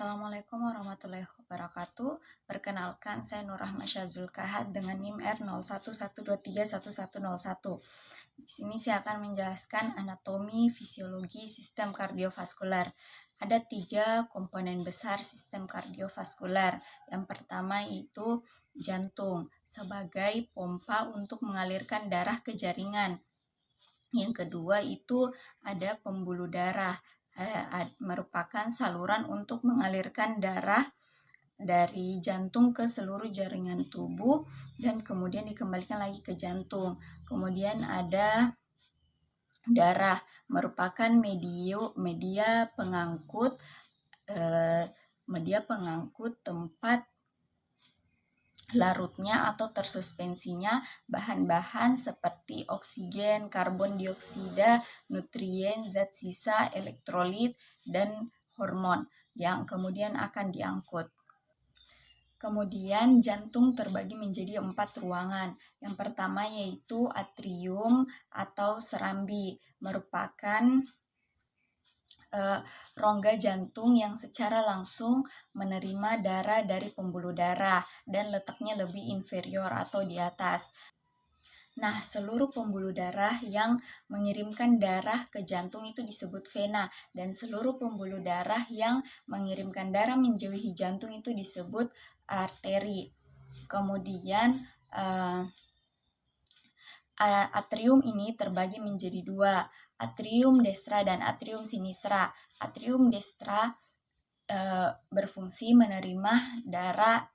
Assalamualaikum warahmatullahi wabarakatuh. Perkenalkan, saya Nur Rahma Zulkahat dengan NIM R0112311101. Di sini saya akan menjelaskan anatomi, fisiologi, sistem kardiovaskular. Ada 3 komponen besar sistem kardiovaskular. Yang pertama itu jantung sebagai pompa untuk mengalirkan darah ke jaringan. Yang kedua itu ada pembuluh darah, merupakan saluran untuk mengalirkan darah dari jantung ke seluruh jaringan tubuh dan kemudian dikembalikan lagi ke jantung. Kemudian ada darah, merupakan media pengangkut tempat larutnya atau tersuspensinya bahan-bahan seperti oksigen, karbon dioksida, nutrien, zat sisa, elektrolit, dan hormon yang kemudian akan diangkut. Kemudian jantung terbagi menjadi 4 ruangan. Yang pertama yaitu atrium atau serambi, merupakan rongga jantung yang secara langsung menerima darah dari pembuluh darah dan letaknya lebih inferior atau di atas. Nah, seluruh pembuluh darah yang mengirimkan darah ke jantung itu disebut vena, dan seluruh pembuluh darah yang mengirimkan darah menjauhi jantung itu disebut arteri. Kemudian atrium ini terbagi menjadi 2, atrium destra dan atrium sinistra. Atrium destra berfungsi menerima darah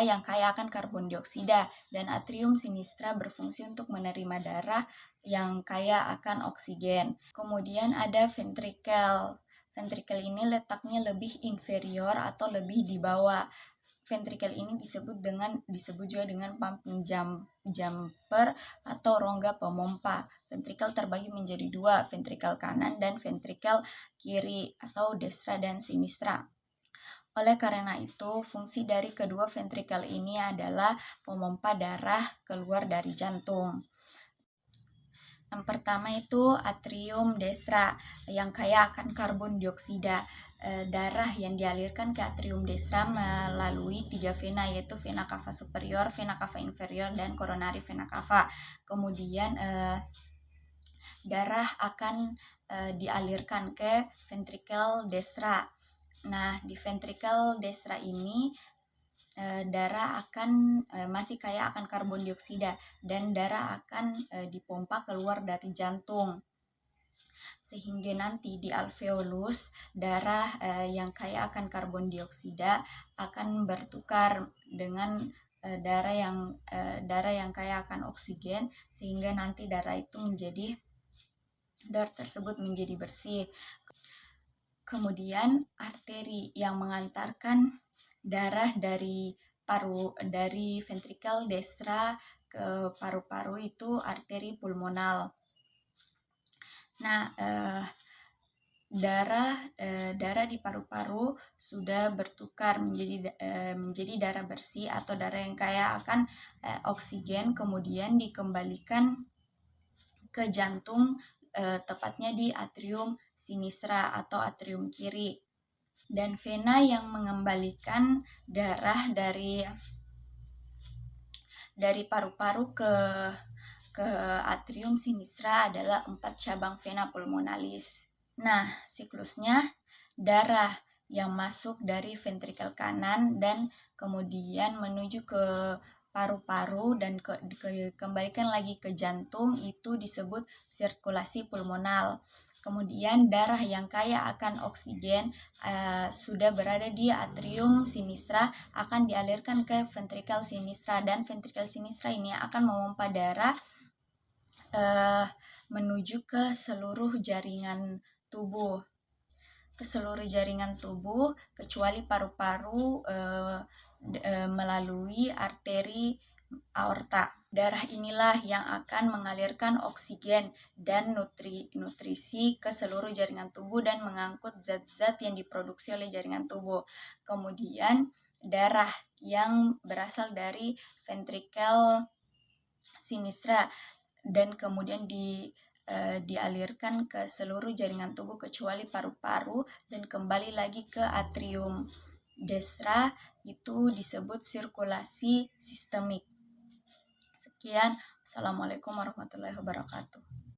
yang kaya akan karbon dioksida, dan atrium sinistra berfungsi untuk menerima darah yang kaya akan oksigen. Kemudian ada ventrikel. Ventrikel ini letaknya lebih inferior atau lebih di bawah. Ventrikel ini disebut juga dengan pumping jumper atau rongga pemompa. Ventrikel terbagi menjadi 2, ventrikel kanan dan ventrikel kiri atau destra dan sinistra. Oleh karena itu, fungsi dari kedua ventrikel ini adalah memompa darah keluar dari jantung. Yang pertama itu atrium destra yang kaya akan karbon dioksida. Darah yang dialirkan ke atrium destra melalui 3 vena, yaitu vena cava superior, vena cava inferior, dan coronary vena cava. Kemudian darah akan dialirkan ke ventrikel destra. Nah, di ventrikel destra ini darah akan masih kaya akan karbon dioksida dan darah akan dipompa keluar dari jantung, sehingga nanti di alveolus darah yang kaya akan karbon dioksida akan bertukar dengan darah yang kaya akan oksigen, sehingga nanti darah tersebut menjadi bersih. Kemudian arteri yang mengantarkan darah dari ventrikel destra ke paru-paru itu arteri pulmonal. Nah, darah di paru-paru sudah bertukar menjadi darah bersih atau darah yang kaya akan oksigen, kemudian dikembalikan ke jantung, tepatnya di atrium sinistra atau atrium kiri. Dan vena yang mengembalikan darah dari paru-paru ke atrium sinistra adalah 4 cabang vena pulmonalis. Nah, siklusnya darah yang masuk dari ventrikel kanan dan kemudian menuju ke paru-paru dan dikembalikan lagi ke jantung itu disebut sirkulasi pulmonal. Kemudian darah yang kaya akan oksigen sudah berada di atrium sinistra akan dialirkan ke ventrikel sinistra, dan ventrikel sinistra ini akan memompa darah menuju ke seluruh jaringan tubuh. Kecuali paru-paru melalui arteri aorta. Darah inilah yang akan mengalirkan oksigen dan nutrisi ke seluruh jaringan tubuh dan mengangkut zat-zat yang diproduksi oleh jaringan tubuh. Kemudian darah yang berasal dari ventrikel sinistra dan kemudian dialirkan ke seluruh jaringan tubuh kecuali paru-paru dan kembali lagi ke atrium. Desra itu disebut sirkulasi sistemik. Sekian, Assalamualaikum warahmatullahi wabarakatuh.